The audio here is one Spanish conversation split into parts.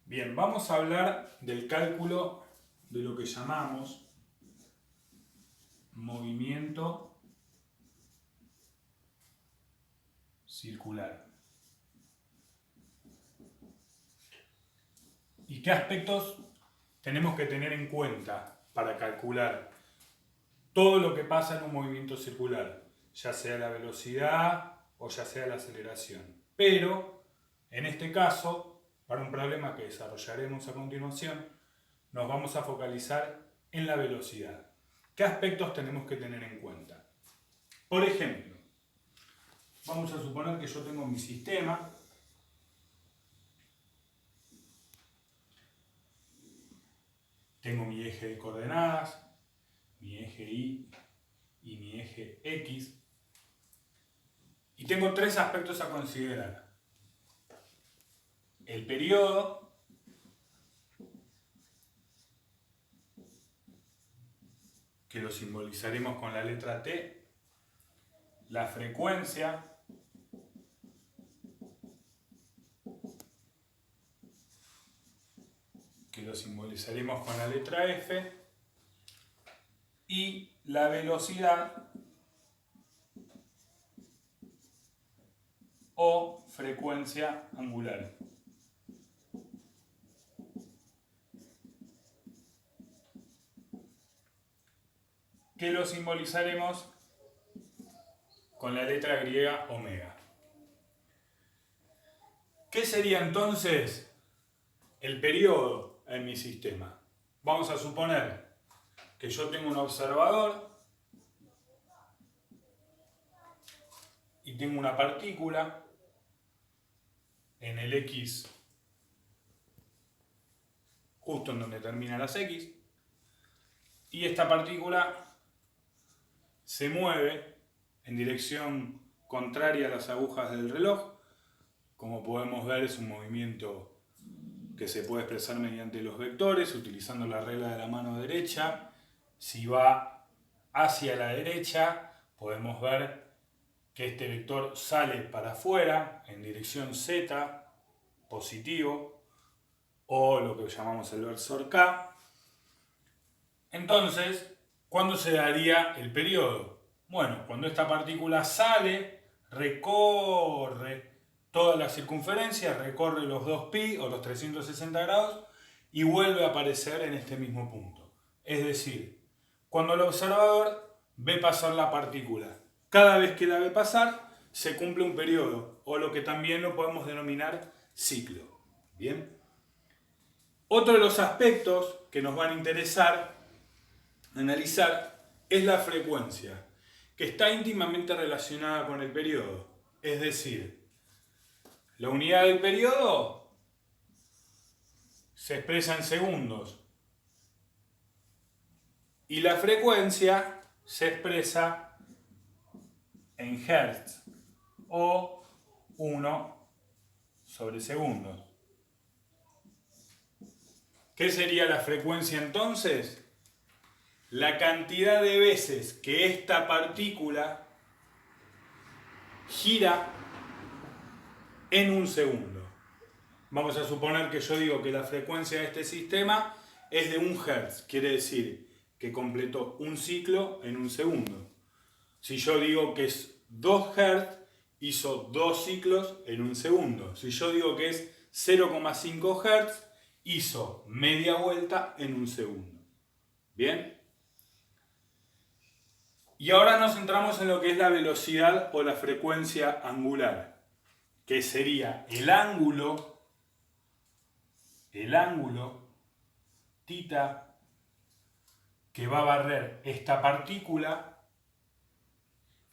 Bien, vamos a hablar del cálculo de lo que llamamos movimiento circular. ¿Y qué aspectos tenemos que tener en cuenta para calcular todo lo que pasa en un movimiento circular? Ya sea la velocidad o ya sea la aceleración. Pero, en este caso, para un problema que desarrollaremos a continuación, nos vamos a focalizar en la velocidad. ¿Qué aspectos tenemos que tener en cuenta? Por ejemplo, vamos a suponer que yo tengo mi sistema. Tengo mi eje de coordenadas, mi eje Y y mi eje X. Y tengo tres aspectos a considerar. El periodo, que lo simbolizaremos con la letra T, la frecuencia, que lo simbolizaremos con la letra F, y la velocidad o frecuencia angular. Que lo simbolizaremos con la letra griega omega. ¿Qué sería entonces el periodo en mi sistema? Vamos a suponer que yo tengo un observador y tengo una partícula en el X, justo en donde terminan las X, y esta partícula se mueve en dirección contraria a las agujas del reloj. Como podemos ver, es un movimiento que se puede expresar mediante los vectores, utilizando la regla de la mano derecha. Si va hacia la derecha, podemos ver que este vector sale para afuera, en dirección Z, positivo, o lo que llamamos el versor K. Entonces, ¿cuándo se daría el periodo? Bueno, cuando esta partícula sale, recorre toda la circunferencia, recorre los 2π o los 360 grados y vuelve a aparecer en este mismo punto. Es decir, cuando el observador ve pasar la partícula, cada vez que la ve pasar, se cumple un periodo, o lo que también lo podemos denominar ciclo. ¿Bien? Otro de los aspectos que nos van a interesar analizar es la frecuencia, que está íntimamente relacionada con el periodo. Es decir, la unidad del periodo se expresa en segundos y la frecuencia se expresa en hertz o 1/segundos. ¿Qué sería la frecuencia entonces? La cantidad de veces que esta partícula gira en un segundo. Vamos a suponer que yo digo que la frecuencia de este sistema es de 1 Hz. Quiere decir que completó un ciclo en un segundo. Si yo digo que es 2 Hz, hizo 2 ciclos en un segundo. Si yo digo que es 0,5 Hz, hizo media vuelta en un segundo. ¿Bien? Y ahora nos centramos en lo que es la velocidad o la frecuencia angular, que sería el ángulo θ que va a barrer esta partícula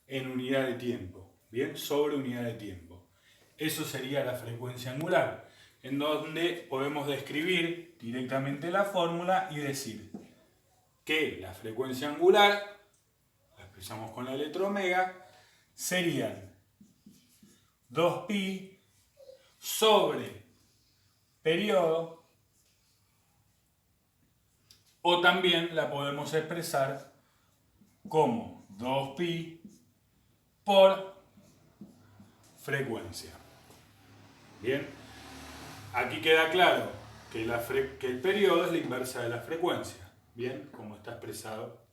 en unidad de tiempo, ¿bien? Sobre unidad de tiempo. Eso sería la frecuencia angular, en donde podemos describir directamente la fórmula y decir que la frecuencia angular, la expresamos con la letra omega, serían 2π sobre periodo, o también la podemos expresar como 2π por frecuencia. Bien, aquí queda claro que el periodo es la inversa de la frecuencia. Bien, como está expresado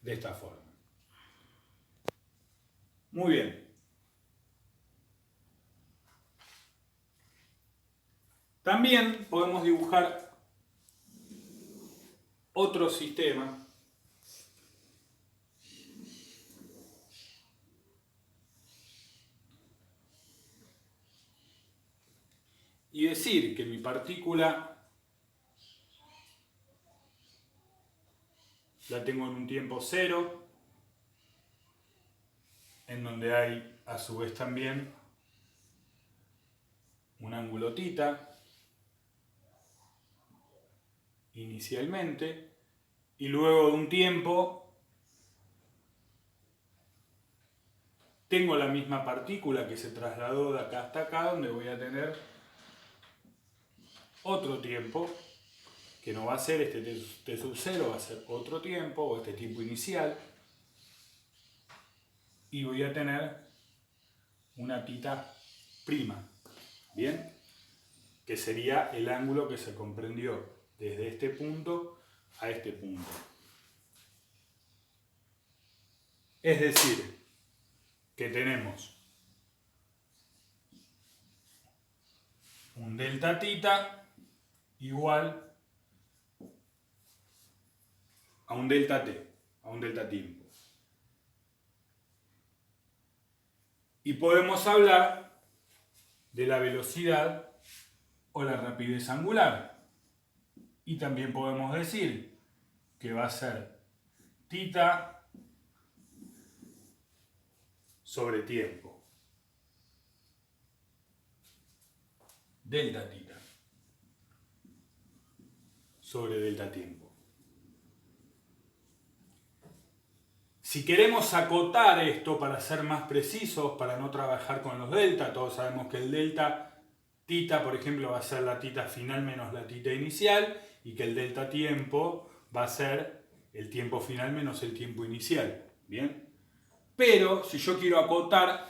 de esta forma. Muy bien. También podemos dibujar otro sistema y decir que mi partícula la tengo en un tiempo cero, en donde hay a su vez también un ángulo θ inicialmente, y luego de un tiempo tengo la misma partícula que se trasladó de acá hasta acá, donde voy a tener otro tiempo, que no va a ser este t sub 0, va a ser otro tiempo, o este tiempo inicial, y voy a tener una θ', ¿bien? Que sería el ángulo que se comprendió desde este punto a este punto. Es decir, que tenemos un delta θ igual a un delta t, a un delta tiempo. Y podemos hablar de la velocidad o la rapidez angular. Y también podemos decir que va a ser θ sobre tiempo. Delta θ sobre delta tiempo. Si queremos acotar esto para ser más precisos, para no trabajar con los delta, todos sabemos que el delta θ, por ejemplo, va a ser la θ final menos la θ inicial, y que el delta tiempo va a ser el tiempo final menos el tiempo inicial. ¿Bien? Pero si yo quiero acotar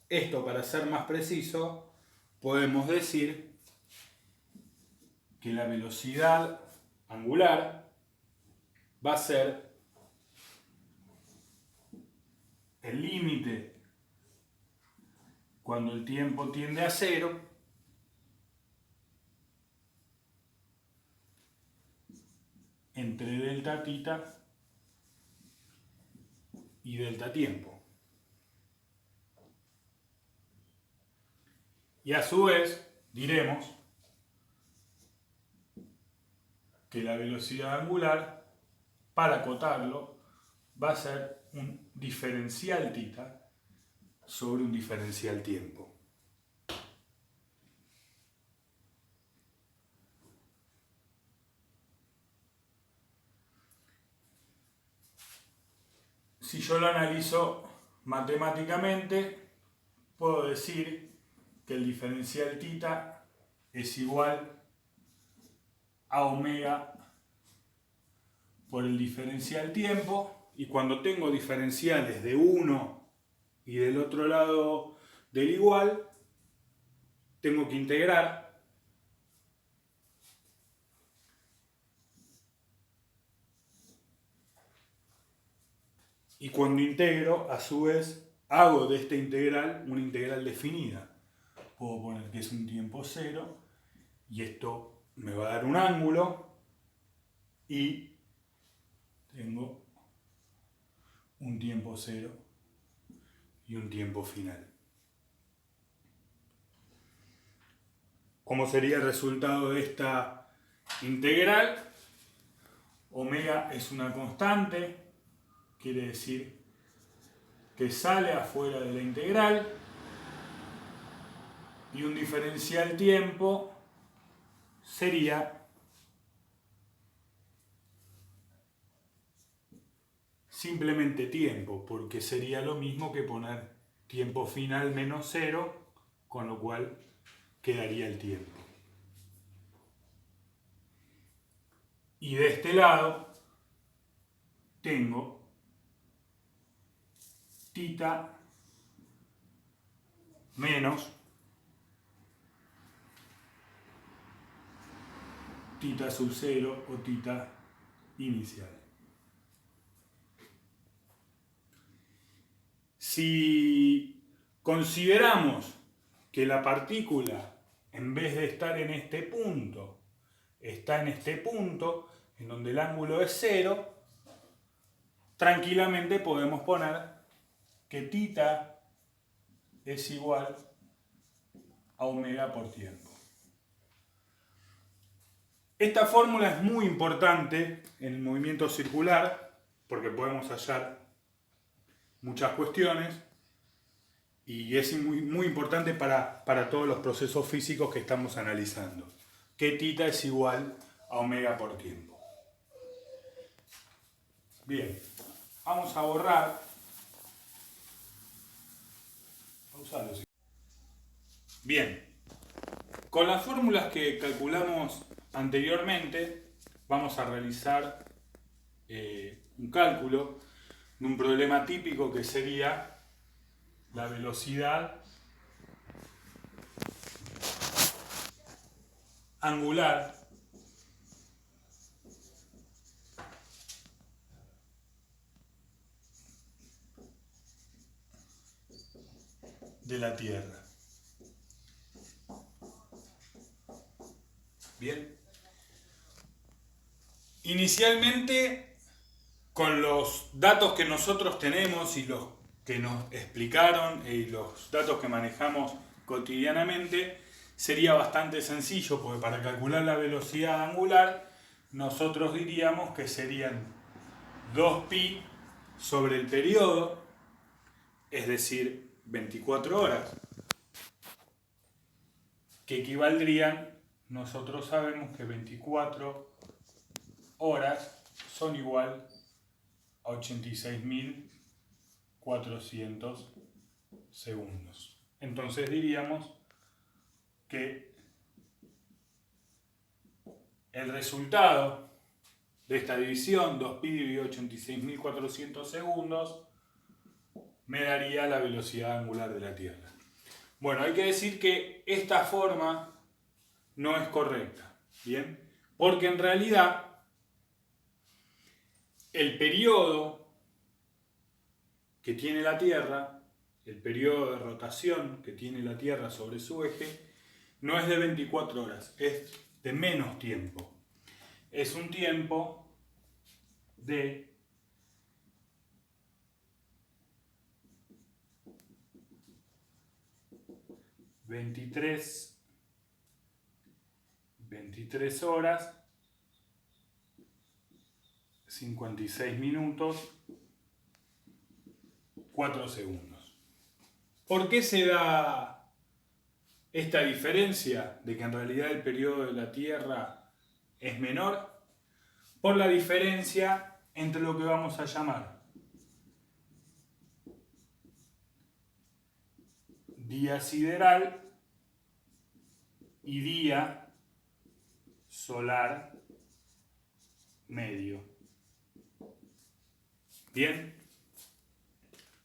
esto para ser más preciso, podemos decir que la velocidad angular va a ser el límite cuando el tiempo tiende a cero entre delta θ y delta tiempo. Y a su vez diremos que la velocidad angular, para acotarlo, va a ser un diferencial θ sobre un diferencial tiempo. Si yo lo analizo matemáticamente, puedo decir que el diferencial θ es igual a omega por el diferencial tiempo, y cuando tengo diferenciales de uno y del otro lado del igual, tengo que integrar. Y cuando integro, a su vez, hago de esta integral una integral definida. Puedo poner que es un tiempo cero, y esto me va a dar un ángulo, y tengo un tiempo cero y un tiempo final. ¿Cómo sería el resultado de esta integral? Omega es una constante, quiere decir que sale afuera de la integral, y un diferencial tiempo sería simplemente tiempo, porque sería lo mismo que poner tiempo final menos cero, con lo cual quedaría el tiempo. Y de este lado tengo θ menos θ sub 0 o θ inicial. Si consideramos que la partícula, en vez de estar en este punto, está en este punto, en donde el ángulo es 0, tranquilamente podemos poner que θ es igual a omega por tiempo. Esta fórmula es muy importante en el movimiento circular porque podemos hallar muchas cuestiones y es muy importante para todos los procesos físicos que estamos analizando. Que θ es igual a omega por tiempo. Bien, vamos a borrar. Bien, con las fórmulas que calculamos anteriormente, vamos a realizar un cálculo de un problema típico que sería la velocidad angular de la Tierra. Bien. Inicialmente, con los datos que nosotros tenemos y los que nos explicaron y los datos que manejamos cotidianamente, sería bastante sencillo, porque para calcular la velocidad angular, nosotros diríamos que serían 2pi sobre el periodo, es decir, 24 horas, que equivaldrían, nosotros sabemos que 24 horas son igual a 86.400 segundos. Entonces diríamos que el resultado de esta división, 2pi dividido 86.400 segundos, me daría la velocidad angular de la Tierra. Bueno, hay que decir que esta forma no es correcta, ¿bien? Porque en realidad el periodo que tiene la Tierra, el periodo de rotación que tiene la Tierra sobre su eje, no es de 24 horas, es de menos tiempo. Es un tiempo de 23 horas 56 minutos 4 segundos. ¿Por qué se da esta diferencia de que en realidad el periodo de la Tierra es menor? Por la diferencia entre lo que vamos a llamar día sideral y día solar medio. Bien,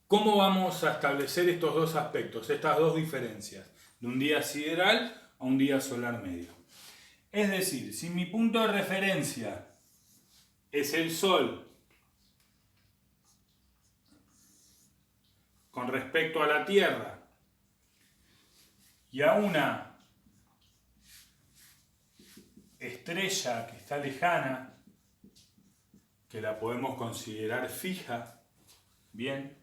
¿cómo vamos a establecer estos dos aspectos, estas dos diferencias, de un día sideral a un día solar medio? Es decir, si mi punto de referencia es el Sol con respecto a la Tierra y a una estrella que está lejana, que la podemos considerar fija, bien,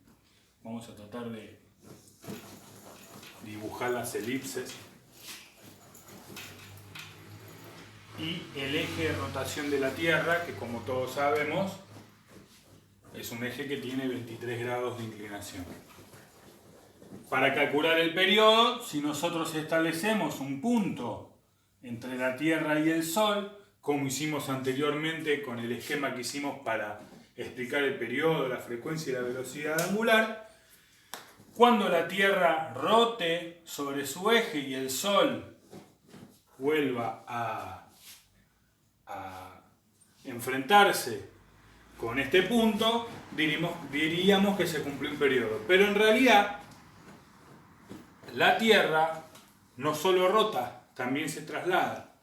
vamos a tratar de dibujar las elipses, y el eje de rotación de la Tierra, que como todos sabemos es un eje que tiene 23 grados de inclinación. Para calcular el periodo, si nosotros establecemos un punto entre la Tierra y el Sol, como hicimos anteriormente con el esquema que hicimos para explicar el periodo, la frecuencia y la velocidad angular, cuando la Tierra rote sobre su eje y el Sol vuelva a enfrentarse con este punto, diríamos que se cumplió un periodo. Pero en realidad, la Tierra no solo rota, también se traslada.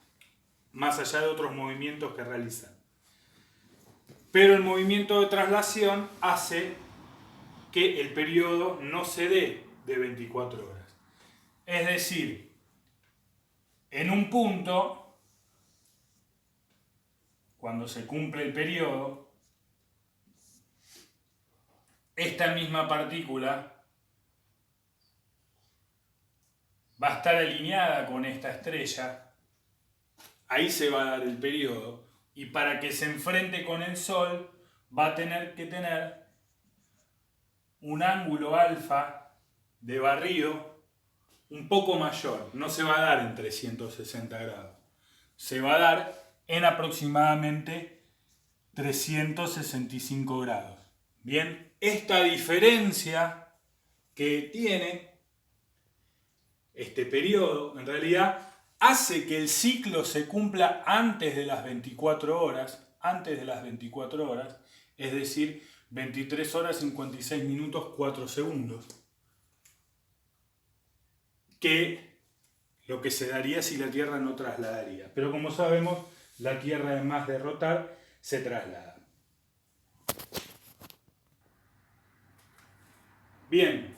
más allá de otros movimientos que realizan. Pero el movimiento de traslación hace que el periodo no se dé de 24 horas. Es decir, en un punto, cuando se cumple el periodo, esta misma partícula va a estar alineada con esta estrella, ahí se va a dar el periodo, y para que se enfrente con el Sol va a tener que tener un ángulo alfa de barrido un poco mayor. No se va a dar en 360 grados, se va a dar en aproximadamente 365 grados. Bien, esta diferencia que tiene este periodo, en realidad, hace que el ciclo se cumpla antes de las 24 horas, es decir, 23 horas 56 minutos 4 segundos, que lo que se daría si la Tierra no trasladaría. Pero como sabemos, la Tierra, además de rotar, se traslada. Bien.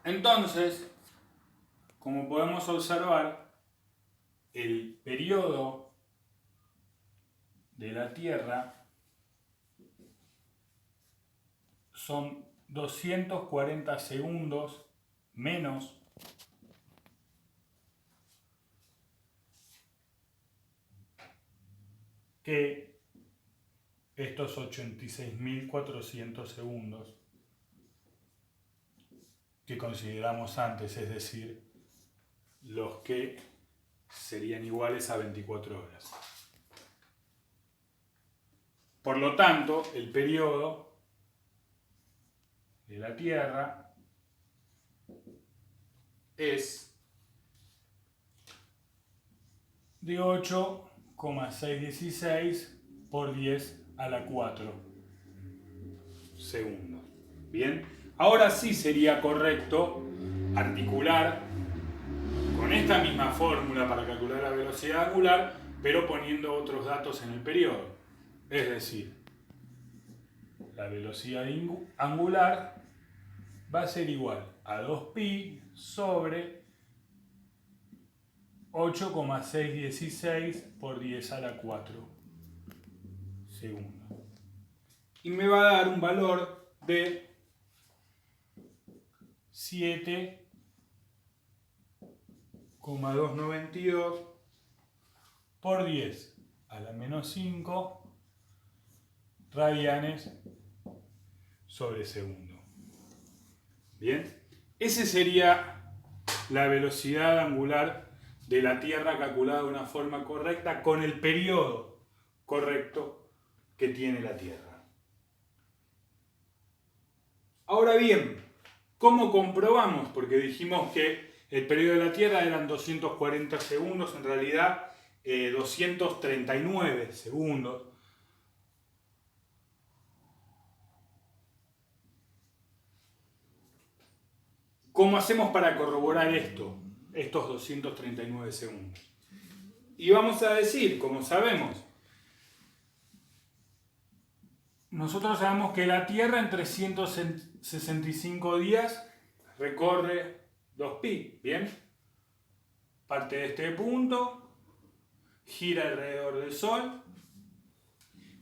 Entonces, como podemos observar, el periodo de la Tierra son 240 segundos menos que estos 86.400 segundos que consideramos antes, es decir, los que serían iguales a 24 horas. Por lo tanto, el periodo de la Tierra es de 8,616 por 10 a la 4 segundos. Bien, ahora sí sería correcto articular con esta misma fórmula para calcular la velocidad angular, pero poniendo otros datos en el periodo. Es decir, la velocidad angular va a ser igual a 2pi sobre 8,616 por 10 a la 4 segundos. Y me va a dar un valor de 7,292 por 10 a la menos 5 radianes sobre segundo. Bien, ese sería la velocidad angular de la Tierra calculada de una forma correcta con el periodo correcto que tiene la Tierra. Ahora bien, ¿cómo comprobamos? Porque dijimos que el periodo de la Tierra eran 240 segundos, en realidad 239 segundos. ¿Cómo hacemos para corroborar esto, estos 239 segundos? Y vamos a decir, como sabemos, nosotros sabemos que la Tierra en 365 días recorre 2pi, ¿bien? Parte de este punto, gira alrededor del Sol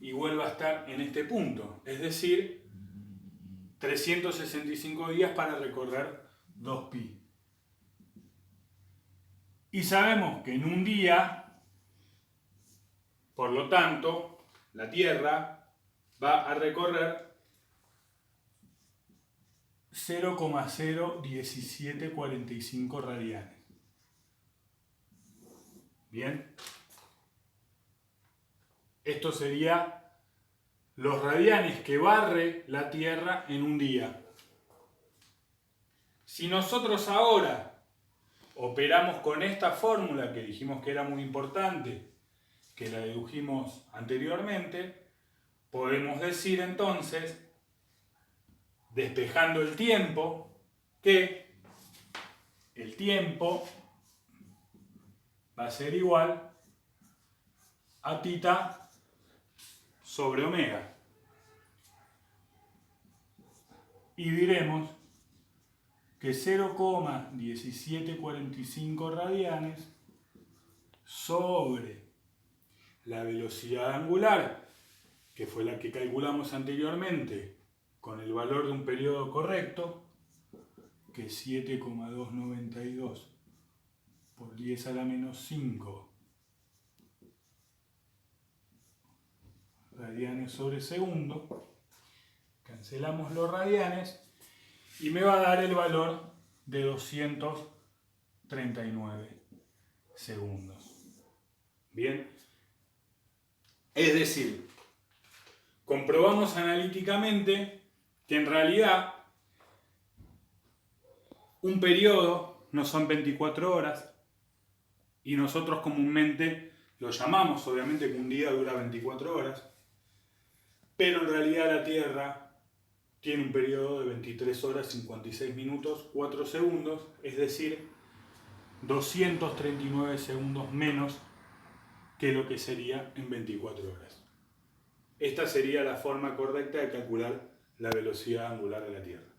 y vuelve a estar en este punto, es decir, 365 días para recorrer 2pi. Y sabemos que en un día, por lo tanto, la Tierra va a recorrer 0,01745 radianes. Bien. Esto sería los radianes que barre la Tierra en un día. Si nosotros ahora operamos con esta fórmula que dijimos que era muy importante, que la dedujimos anteriormente, podemos decir entonces, despejando el tiempo, que el tiempo va a ser igual a tita sobre omega. Y diremos que 0,1745 radianes sobre la velocidad angular, que fue la que calculamos anteriormente con el valor de un periodo correcto, que es 7,292 por 10 a la menos 5 radianes sobre segundo. Cancelamos los radianes y me va a dar el valor de 239 segundos. Bien, es decir, comprobamos analíticamente que en realidad un periodo no son 24 horas y nosotros comúnmente lo llamamos, obviamente que un día dura 24 horas, pero en realidad la Tierra tiene un periodo de 23 horas, 56 minutos, 4 segundos, es decir, 239 segundos menos que lo que sería en 24 horas. Esta sería la forma correcta de calcular la velocidad angular de la Tierra.